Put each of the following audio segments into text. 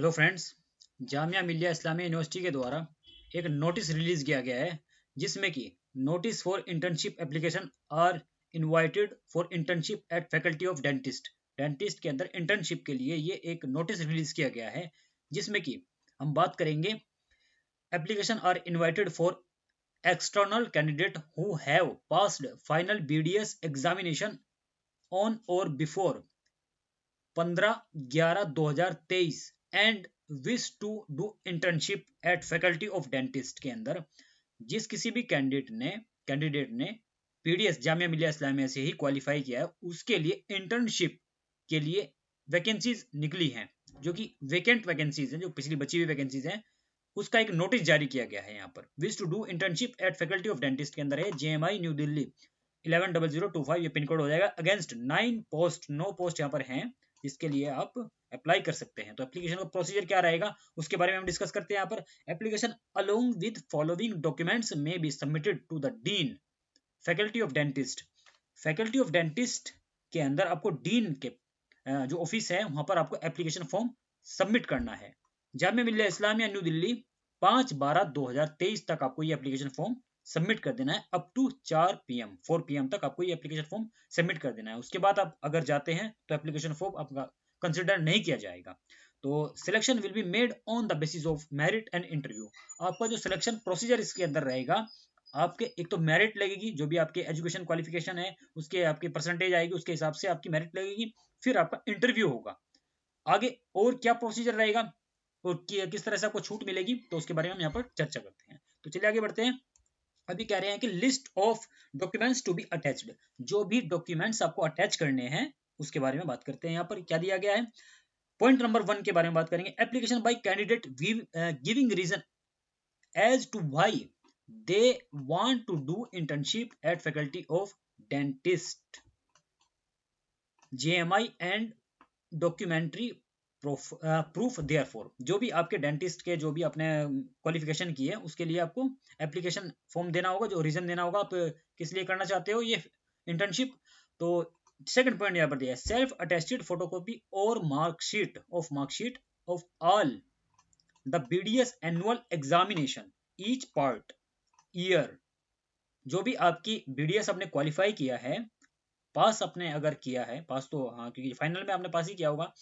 Hello friends. Jamia Millia Islamia university के द्वारा एक नोटिस रिलीज किया गया है जिसमें कि notice for internship application are invited for internship at faculty of dentist. Dentist के अंदर इंटर्नशिप के लिए ये एक नोटिस रिलीज किया गया है जिसमें कि हम बात करेंगे application are invited for external candidate who have passed final BDS examination on or before 15/11/2023 and wish to do internship at faculty of dentist के अंदर जिस किसी भी कैंडिडेट ने पीडीएस जामिया मिलिया इस्लामिया से ही क्वालिफाई किया है उसके लिए इंटर्नशिप के लिए वैकेंसीज निकली हैं जो कि वेकेंट वैकेंसीज हैं, जो पिछली बची हुई वैकेंसीज हैं, उसका एक नोटिस जारी किया गया है। यहाँ पर wish to do internship at faculty of dentist के अंदर है जेएमआई न्यू दिल्ली 110025, ये पिन कोड हो जाएगा। अगेंस्ट 9 पोस्ट, 9 पोस्ट यहाँ पर हैं जिसके लिए आप अप्लाई कर सकते हैं। तो एप्लीकेशन का प्रोसीजर क्या रहेगा उसके बारे में हम डिस्कस करते हैं। यहाँ पर application along with following documents may be submitted to the dean faculty of dentist. Faculty of dentist के अंदर आपको डीन के जो ऑफिस है वहां पर आपको एप्लीकेशन फॉर्म सबमिट करना है। जामिया मिलिया इस्लामिया न्यू दिल्ली 5/12/2023 तक आपको ये एप्लीकेशन फॉर्म सबमिट कर देना है। अप टू 4 PM तक आपको ये एप्लीकेशन फॉर्म सबमिट कर देना है। उसके बाद आप अगर जाते हैं तो एप्लीकेशन फॉर्म आपका कंसिडर नहीं किया जाएगा। तो selection will be made on the basis of merit and interview. आपका जो सिलेक्शन प्रोसीजर इसके अंदर रहेगा, आपके एक तो मेरिट लगेगी, जो भी आपके एजुकेशन क्वालिफिकेशन है उसके आपकी परसेंटेज आएगी, उसके हिसाब से आपकी मेरिट लगेगी। फिर आपका इंटरव्यू होगा। आगे और क्या प्रोसीजर रहेगा और किस तरह से आपको छूट मिलेगी तो उसके बारे में हम यहाँ पर चर्चा करते हैं। तो चलिए आगे बढ़ते हैं। अभी कह रहे हैं कि list of documents to be attached, जो भी डॉक्यूमेंट्स आपको अटैच करने हैं उसके बारे में बात करते हैं। यहाँ पर क्या दिया गया है, पॉइंट नंबर 1 के बारे में बात करेंगे। Application by candidate giving reason as to why they want to do internship at faculty of dentist JMI and documentary proof therefor. जो भी आपके डेंटिस्ट के जो भी आपने क्वालिफिकेशन की है उसके लिए आपको एप्लीकेशन फॉर्म देना होगा, जो रीजन देना होगा आप किस लिए करना चाहते हो ये इंटर्नशिप। तो सेकंड पॉइंट यहाँ पर दिया है सेल्फ अटेस्टेड फोटोकॉपी और marksheet of all the BDS annual examination each part year. जो भी आपकी बीडीएस आपने क्वालिफाई किया है, पास आपने अगर किया है, पास तो हाँ क्योंकि फाइनल में आपने पास ही किया होगा।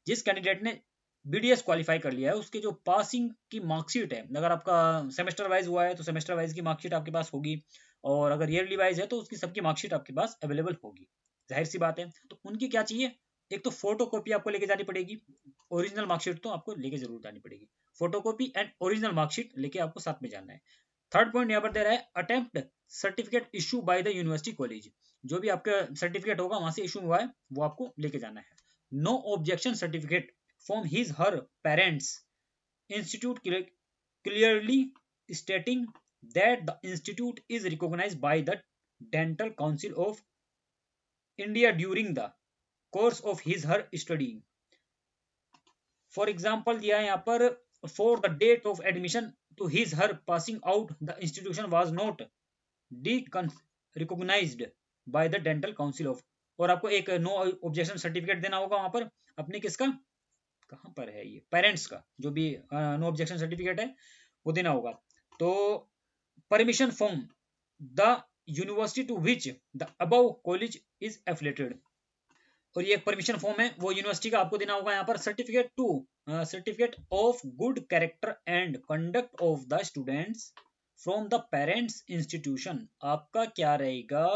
जिस कैंडिडेट ने बीडीएस क्वालिफाई कर लिया है उसके जो पासिंग की मार्कशीट है, अगर आपका सेमेस्टर वाइज हुआ है तो सेमेस्टर वाइज की मार्कशीट आपके पास होगी, और अगर ईयरली वाइज है तो उसकी सबकी मार्कशीट आपके पास अवेलेबल होगी। जाहिर सी बात है। तो उनकी क्या चाहिए, एक तो फोटो कॉपी आपको लेके जानी पड़ेगी, ओरिजिनल मार्कशीट तो आपको लेके जरूर जानी पड़ेगी। फोटोकॉपी एंड ओरिजिनल मार्कशीट लेके आपको साथ में जाना है। थर्ड पॉइंट यहाँ पर दे रहा है attempt certificate issue by the university college. जो भी आपका सर्टिफिकेट होगा वहां से इशू हुआ है वो आपको लेके जाना है। No objection certificate from his her parents institute clearly stating that the institute is recognised by the dental council of India during the course of his her study. For example दिया है यहाँ पर for the date of admission to his her passing out the institution was not recognized by the dental council of। और आपको एक no objection certificate देना होगा वहां पर अपने किसका, कहां पर है ये, पेरेंट्स का, जो भी नो ऑब्जेक्शन सर्टिफिकेट है वो देना होगा। तो permission from the university to which the above college is affiliated. और ये एक परमिशन फॉर्म है वो यूनिवर्सिटी का आपको देना होगा। यहाँ पर certificate of good character and conduct of the students from the parents institution. आपका क्या रहेगा,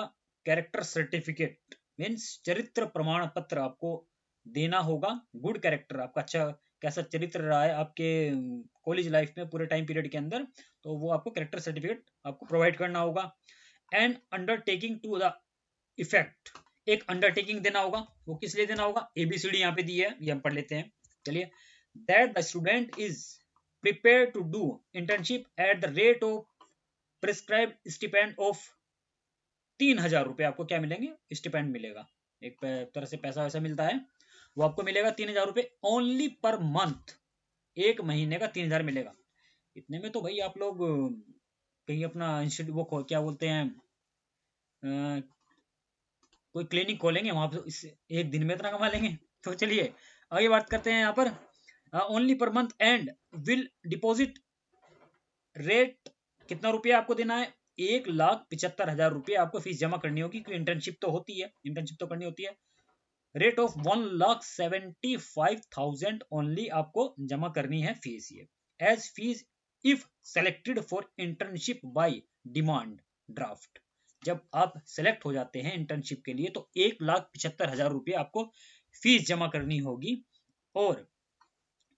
कैरेक्टर सर्टिफिकेट मीन्स चरित्र प्रमाण पत्र आपको देना होगा। गुड कैरेक्टर, आपका अच्छा कैसा चरित्र रहा है आपके कॉलेज लाइफ में पूरे टाइम पीरियड के अंदर, तो वो आपको कैरेक्टर सर्टिफिकेट आपको प्रोवाइड करना होगा। And undertaking to the effect, एक अंडरटेकिंग देना होगा। वो किस लिए देना होगा, एबीसीडी यहाँ पे दी है, ये हम पढ़ लेते हैं। चलिए, that the student is prepare to do internship at the rate of prescribed stipend of 3,000 रुपए आपको क्या मिलेंगे, स्टिपेंड मिलेगा। एक तरह से पैसा वैसा मिलता है, वो आपको मिलेगा 3,000 रुपए ओनली पर मंथ। एक महीने का 3,000 मिलेगा। इतने में तो भाई आप लोग कहीं अपना इंस्टीट्यूट वो क्या बोलते हैं कोई क्लिनिक खोलेंगे, वहां पर एक दिन में इतना कमा लेंगे। तो चलिए आगे बात करते हैं। यहाँ पर only per month and will deposit rate कितना रुपया आपको देना है, 1,75,000 रुपये आपको फीस जमा करनी होगी, क्योंकि इंटर्नशिप तो होती है, इंटर्नशिप तो करनी होती है। रेट ऑफ 1,75,000 ओनली आपको जमा करनी है फीस ये, as fees if selected for internship by demand draft. जब आप सेलेक्ट हो जाते हैं इंटर्नशिप के लिए तो 1,75,000 रुपये आपको फीस जमा करनी होगी, और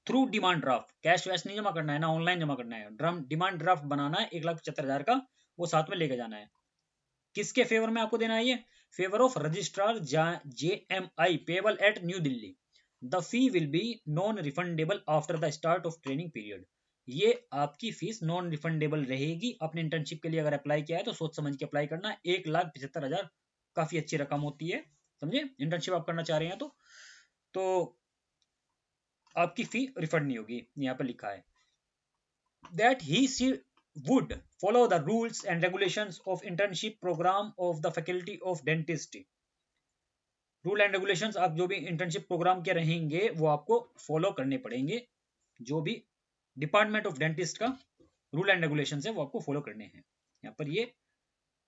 थ्रू डिमांड ड्राफ्ट, कैश वैश नहीं जमा करना है ना, ऑनलाइन जमा करना है, डिमांड ड्राफ्ट बनाना है 1,75,000 का, वो साथ में लेके जाना है। किसके फेवर में आपको देना है ये, favour of registrar JMI payable eight new Delhi. The fee will be non refundable after the start of training period. ये आपकी फीस नॉन रिफंडेबल रहेगी। अपने इंटर्नशिप के लिए अगर अप्लाई किया है तो सोच समझ के अप्लाई करना। 1,75,000 काफी अच्छी रकम होती है, समझे। इंटर्नशिप आप करना चाह रहे हैं तो आपकी फी रिफंड नहीं होगी। यहाँ पर लिखा है that he she would follow the rules and regulations of internship program of the faculty of dentistry। Rule and regulations आप जो भी इंटर्नशिप प्रोग्राम के रहेंगे वो आपको फॉलो करने पड़ेंगे। जो भी डिपार्टमेंट ऑफ डेंटिस्ट का रूल एंड रेगुलेशंस है वो आपको फॉलो करने हैं। यहाँ पर ये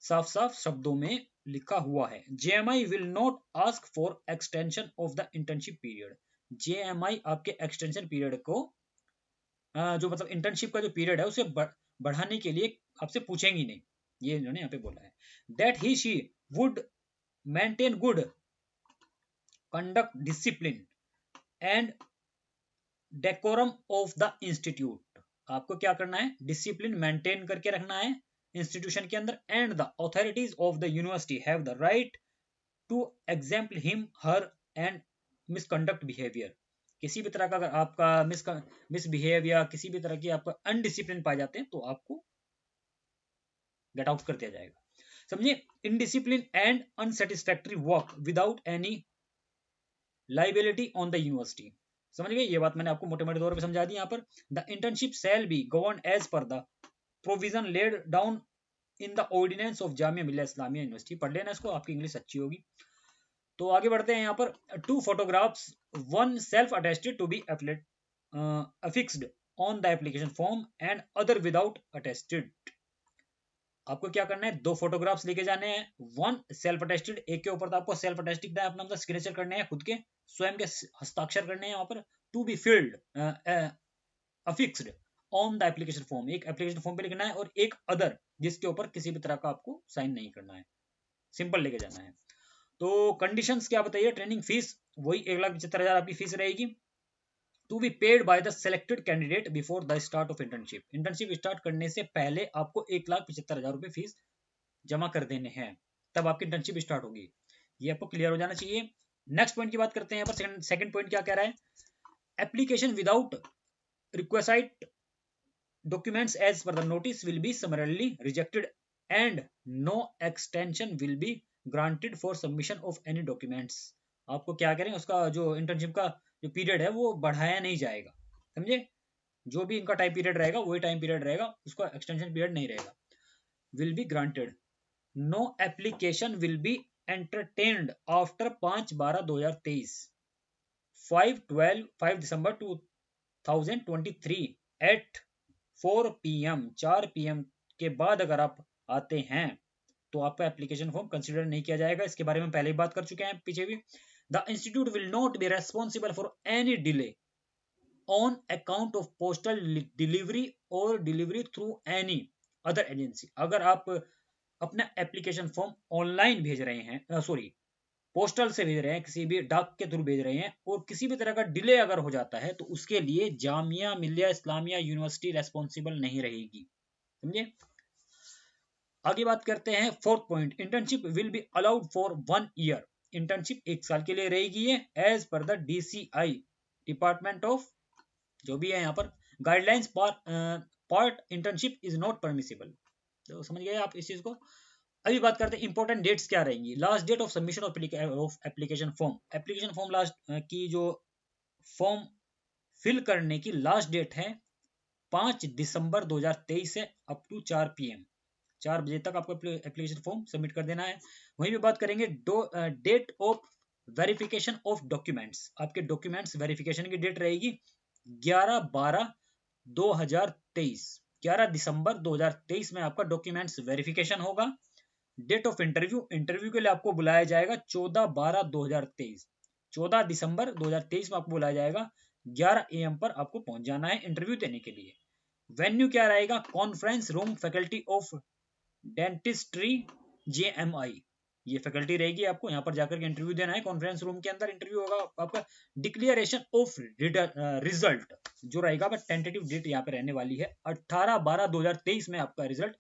साफ साफ शब्दों में लिखा हुआ है। JMI will not ask for extension of the internship period. JMI आपके एक्सटेंशन पीरियड को जो मतलब इंटर्नशिप का जो पीरियड है उसे बढ़ाने के लिए आपसे पूछेंगी नहीं, ये इन्होंने यहाँ पे बोला है। That he she would maintain good conduct discipline and decorum of the institute. आपको क्या करना है, डिसिप्लिन मेंटेन करके रखना है इंस्टीट्यूशन के अंदर। And the authorities of the university have the right to example him her and misconduct behaviour. किसी भी तरह का अगर आपका मिसबिहेव या किसी भी तरह की आपका अनडिसिप्लिन पाए जाते हैं तो आपको गेट आउट कर दिया जाएगा, समझिए। Indiscipline and unsatisfactory work without any liability on the university. समझ गए, ये बात मैंने आपको मोटे मोटे तौर पे समझा दी। यहाँ पर the internship shall be govern as per the provision laid down in the ordinance of Jamia Millia Islamia University. पढ़ लेना इसको, आपकी इंग्लिश अच्छी होगी। तो आगे बढ़ते हैं। यहाँ पर 2 photographs, one self attested to be affixed on the application form and other without attested। आपको क्या करना है, 2 फोटोग्राफ्स लेके जाने हैं। 1 सेल्फ अटेस्टेड, एक के ऊपर तो आपको सेल्फ अटेस्टेड का अपना मतलब सिग्नेचर करने हैं, खुद के स्वयं के हस्ताक्षर करने हैं। यहाँ पर to be filled affixed on the application form, एक एप्लीकेशन फॉर्म पे लिखना है, और एक अदर जिसके ऊपर किसी भी तरह का आपको साइन नहीं करना है, सिंपल लेके जाना है। तो कंडीशंस क्या बताइए, ट्रेनिंग फीस वही 1,75,000 आपकी फीस रहेगी। To be paid by the selected candidate before the start of internship. Internship start करने से पहले आपको 1,75,000 रुपए फीस जमा कर देने हैं, तब आपकी इंटर्नशिप स्टार्ट होगी। ये आपको क्लियर हो जाना चाहिए। नेक्स्ट पॉइंट की बात करते हैं। यहाँ पर सेकंड पॉइंट क्या कह रहा है, application without requisite documents as per the notice will be summarily rejected and no extension will be granted for submission of any documents। आपको क्या करें, उसका जो इंटर्नशिप का जो पीरियड है वो बढ़ाया नहीं जाएगा, समझे। जो भी इनका टाइम पीरियड रहेगा वही टाइम पीरियड रहेगा, उसका एक्सटेंशन पीरियड नहीं रहेगा। will be granted, no application will be entertained after 5/12/2023 5 December 2023 at 4 PM 4 PM के बाद अगर आप आते हैं तो आपका एप्लीकेशन फॉर्म कंसिडर नहीं किया जाएगा। इसके बारे में पहले ही बात कर चुके हैं पीछे भी। The institute will not be responsible for any delay on account of postal delivery or delivery through any other agency. अगर आप अपना एप्लीकेशन फॉर्म ऑनलाइन भेज रहे हैं, सॉरी पोस्टल से भेज रहे हैं, किसी भी डाक के थ्रू भेज रहे हैं, और किसी भी तरह का डिले अगर हो जाता है तो उसके लिए जामिया मिल्लिया इस्लामिया यूनिवर्सिटी रेस्पॉन्सिबल नहीं रहेगी, समझे। आगे बात करते हैं fourth point, internship will be allowed for 1 year. Internship 1 साल के लिए रहेगी ये, as per the DCI department of जो भी है यहाँ पर guidelines part internship is not permissible. तो समझ गए आप इस चीज को। अभी बात करते हैं इंपॉर्टेंट डेट्स क्या रहेंगी। Last date of submission of application form, application form last की जो फॉर्म फिल करने की लास्ट डेट है 5 दिसंबर 2023 से अप टू 4 PM 4 बजे तक आपको एप्लीकेशन फॉर्म सबमिट कर देना है। वहीं भी बात करेंगे date of verification of documents, आपके डॉक्यूमेंट्स वेरिफिकेशन की डेट रहेगी 11/12/2023, 11 दिसंबर 2023 में आपका डॉक्यूमेंट्स वेरिफिकेशन होगा। डेट ऑफ इंटरव्यू, इंटरव्यू के लिए आपको बुलाया जाएगा 14/12/2023, 14 दिसंबर 2023 में आपको बुलाया जाएगा। 11 AM पर आपको पहुंच जाना है इंटरव्यू देने के लिए। वेन्यू क्या रहेगा? Conference room, faculty of dentistry JMI, ये फैकल्टी रहेगी। आपको यहाँ पर जाकर के इंटरव्यू देना है। कॉन्फ्रेंस रूम के अंदर इंटरव्यू होगा आपका। डिक्लेरेशन ऑफ रिजल्ट जो रहेगा, बट टेंटेटिव डेट यहाँ पे रहने वाली है 18/12/2023 में आपका रिजल्ट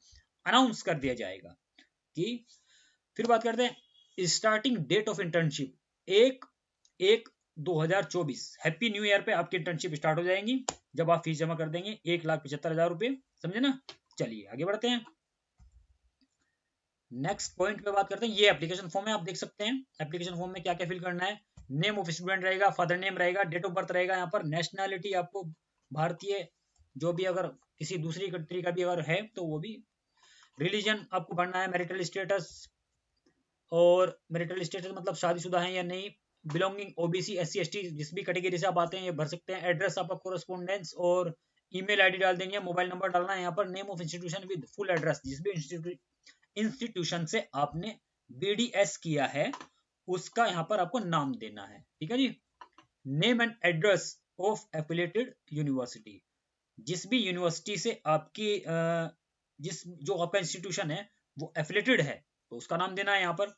अनाउंस कर दिया जाएगा। कि फिर बात करते हैं starting date of internship, 1/1/2024, happy new year पे आपकी इंटर्नशिप स्टार्ट हो जाएंगी जब आप फीस जमा कर देंगे 1,75,000 रुपए। समझे ना? चलिए आगे बढ़ते हैं। नेक्स्ट पॉइंट पे बात करते हैं। ये एप्लीकेशन फॉर्म है, आप देख सकते हैं एप्लीकेशन फॉर्म में क्या क्या फिल करना है। नेम ऑफ स्टूडेंट रहेगा, फादर नेम रहेगा, डेट ऑफ बर्थ रहेगा, यहाँ पर नेशनैलिटी आपको भारतीय, जो भी अगर किसी दूसरी कंट्री का भी अगर है तो वो भी, रिलीजन आपको भरना है, मैरिटल स्टेटस, और मैरिटल स्टेटस मतलब शादीशुदा है या नहीं, बिलोंगिंग OBC SC ST जिस भी कैटेगरी से आप आते हैं ये भर सकते हैं। एड्रेस आपका कोरेस्पोंडेंस और ईमेल आईडी डाल देंगे, मोबाइल नंबर डालना है यहाँ पर। Name of institution with full address, जिस भी इंस्टीट्यूशन से आपने BDS किया है उसका यहाँ पर आपको नाम देना है। ठीक है जी। Name and address of affiliated university, जिस भी यूनिवर्सिटी से आपकी जो आपका इंस्टीट्यूशन है वो एफिलिएटेड है तो उसका नाम देना है यहाँ पर।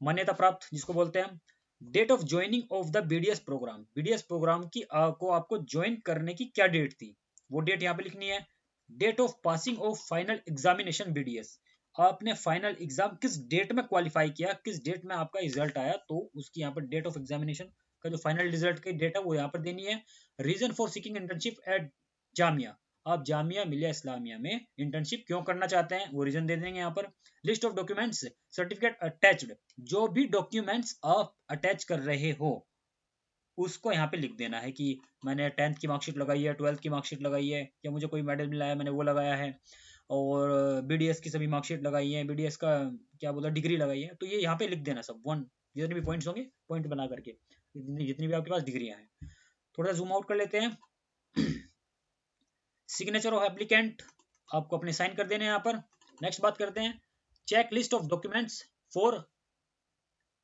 मान्यता प्राप्त जिसको बोलते हैं हम। Date of joining of the BDS programme, BDS programme की को आपको ज्वाइन करने की क्या डेट थी वो डेट यहाँ पे लिखनी है। Date of passing of final examination BDS, आपने फाइनल एग्जाम किस डेट में क्वालिफाई किया, किस डेट में आपका रिजल्ट आया, तो उसकी यहाँ पर डेट ऑफ एग्जामिनेशन का जो फाइनल रिजल्ट की डेट है वो यहाँ पर देनी है। Reason for seeking internship at Jamia, आप जामिया मिलिया इस्लामिया में इंटर्नशिप क्यों करना चाहते हैं वो रीजन दे देंगे यहाँ पर। List of documents, certificate attached, जो भी डॉक्यूमेंट्स आप अटैच कर रहे हो उसको यहाँ पे लिख देना है कि मैंने 10th की मार्कशीट लगाई है, 12th की मार्कशीट लगाई है, या मुझे कोई मेडल मिला है मैंने वो लगाया है, और BDS की सभी मार्कशीट लगाई है, BDS का क्या बोला डिग्री लगाई है, तो ये यहाँ पे लिख देना सब वन, जितने भी पॉइंट्स होंगे पॉइंट बना करके, जितनी भी आपके पास डिग्रियां हैं। थोड़ा जूम आउट कर लेते हैं। सिग्नेचर ऑफ एप्लीकेंट आपको अपने साइन कर देने हैं यहाँ पर। नेक्स्ट बात करते हैं check list of documents for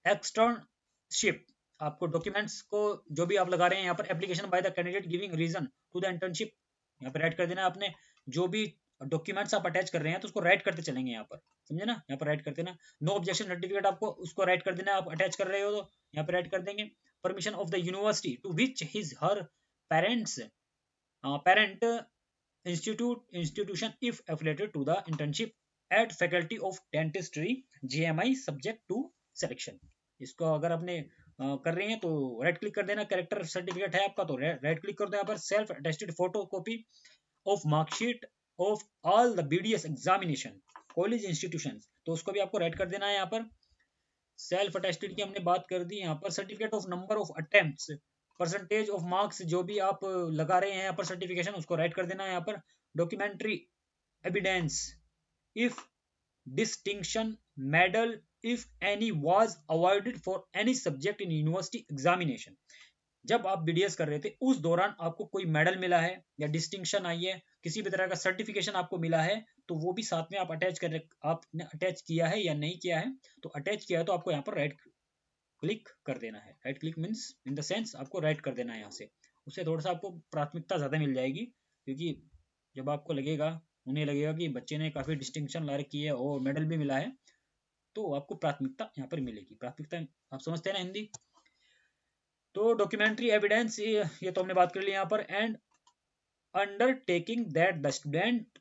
externship, आपको डॉक्यूमेंट्स को जो भी आप लगा रहे हैं यहाँ पर, application by the candidate giving reason to the internship, यहाँ पर राइट कर देना आपने। जो भी डॉक्यूमेंट्स आप अटैच कर रहे हैं तो उसको राइट करते चलेंगे यहाँ पर, समझे ना? यहाँ पर राइट कर देना। नो ऑब्जेक्शन सर्टिफिकेट आपको उसको राइट कर देना, आप अटैच कर रहे हो तो यहाँ पर राइट कर देंगे। Permission of the university to which his her parents parent institution if affiliated to the internship at faculty of dentistry JMI subject to selection, इसको अगर आपने कर रहे हैं तो राइट क्लिक कर देना। कैरेक्टर सर्टिफिकेट है आपका तो राइट क्लिक कर दो यहाँ पर। Self attested photo copy of marksheet of all the BDS examination college institution, तो उसको भी आपको राइट कर देना है यहाँ पर। सेल्फ अटेस्टेड की हमने बात कर दी यहाँ पर। Certificate of number of attempts, percentage of marks जो भी आप लगा रहे हैं यहाँ पर सर्टिफिकेशन उसको राइट कर देना है यहाँ पर। Documentary evidence if distinction medal if any was awarded for any subject in university examination, जब आप BDS कर रहे थे उस दौरान आपको कोई मेडल मिला है या डिस्टिंक्शन आई है, किसी भी तरह का सर्टिफिकेशन आपको मिला है तो वो भी साथ में आप अटैच कर, आपने अटैच किया है या नहीं किया है, तो अटैच किया है तो आपको यहाँ पर राइट क्लिक कर देना है। Right click means in the sense आपको राइट कर देना है यहाँ से, उससे थोड़ा सा आपको प्राथमिकता ज़्यादा मिल जाएगी, क्योंकि जब आपको लगेगा, उन्हें लगेगा कि बच्चे ने काफ़ी डिस्टिंक्शन ला रखी है और मेडल भी मिला है, तो आपको प्राथमिकता यहाँ पर मिलेगी। प्राथमिकता आप समझते हैं ना हिंदी? तो डॉक्यूमेंट्री एविडेंस ये तो हमने बात कर ली यहाँ पर। And undertaking that the student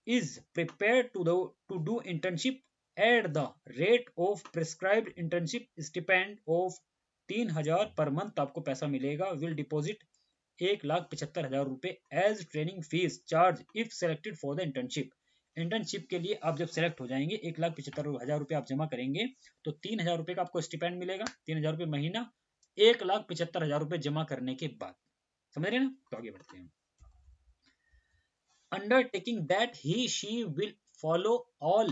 is prepared to do internship at the rate of prescribed internship stipend of 3,000 per month आपको पैसा मिलेगा। विल डिपॉजिट 1,75,000 रुपए as training fees charge if selected for the internship. Internship के लिए आप जब select हो जाएंगे 1,75,000 रुपए आप जमा करेंगे तो 3,000 रुपए का आपको स्टिपेंड मिलेगा, 3,000 रुपए महीना, 1,75,000 रुपए जमा करने के बाद। समझ रहे हैं ना? तो आगे बढ़ते हैं। Undertaking that he she will follow all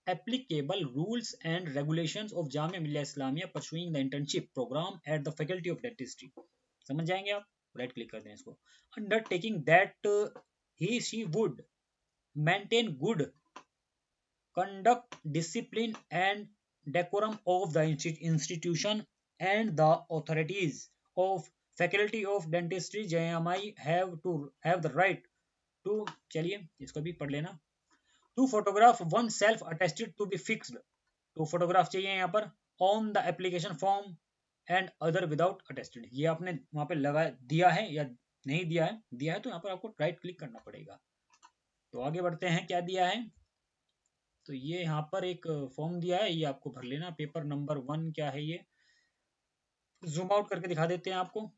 applicable rules and regulations of Jamia Millia Islamia pursuing the internship program at the faculty of dentistry। समझ जाएंगे आप? राइट क्लिक कर दें इसको। Undertaking that he she would maintain good conduct, discipline, and decorum of the institution and the authorities of faculty of dentistry JMI have the right to, चलिए इसको भी पढ़ लेना, to photograph one self attested to be fixed, तो photograph चाहिए यहाँ पर on the application form and other without attested। ये आपने वहां पे लगा दिया है या नहीं दिया है, दिया है तो यहाँ पर आपको राइट क्लिक करना पड़ेगा। तो आगे बढ़ते हैं, क्या दिया है, तो ये यहाँ पर एक फॉर्म दिया है, ये आपको भर लेना। पेपर नंबर 1 क्या है, ये जूम आउट करके दिखा देते हैं आपको।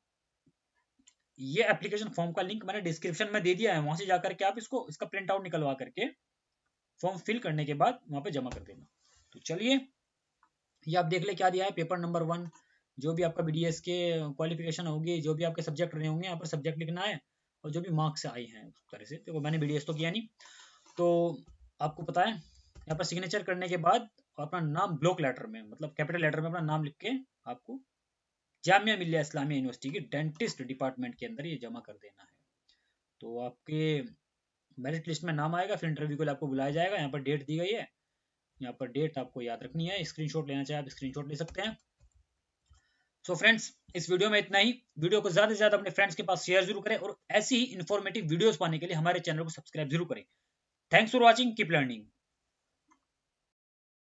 ये एप्लीकेशन फॉर्म का लिंक मैंने डिस्क्रिप्शन में दे दिया है, वहां से जाकर के आप इसका प्रिंट आउट निकलवा करके फॉर्म फिल करने के बाद वहां पे जमा कर देना। तो चलिए ये आप देख ले क्या दिया है। पेपर नंबर 1 जो भी आपका BDS के क्वालिफिकेशन होगी, जो भी आपके सब्जेक्ट रहे होंगे, यहाँ पर सब्जेक्ट लिखना है और जो भी मार्क्स आए हैं उस तरह से। देखो मैंने BDS तो किया नहीं, तो आपको पता है यहाँ पर सिग्नेचर करने के बाद अपना नाम ब्लॉक लेटर में, मतलब कैपिटल लेटर में अपना नाम लिख के आपको जामिया मिलिया इस्लामिया यूनिवर्सिटी की डेंटिस्ट डिपार्टमेंट के अंदर ये जमा कर देना है। तो आपके मेरिट लिस्ट में नाम आएगा, फिर इंटरव्यू के लिए आपको बुलाया जाएगा। यहाँ पर डेट दी गई है, यहाँ पर डेट आपको याद रखनी है। स्क्रीनशॉट लेना चाहे आप स्क्रीनशॉट ले सकते हैं। सो फ्रेंड्स इस वीडियो में इतना ही। वीडियो को ज्यादा से ज्यादा अपने फ्रेंड्स के पास शेयर जरूर करें और ऐसी ही इंफॉर्मेटिव वीडियोस पाने के लिए हमारे चैनल को सब्सक्राइब जरूर करें। Thanks for watching, keep learning.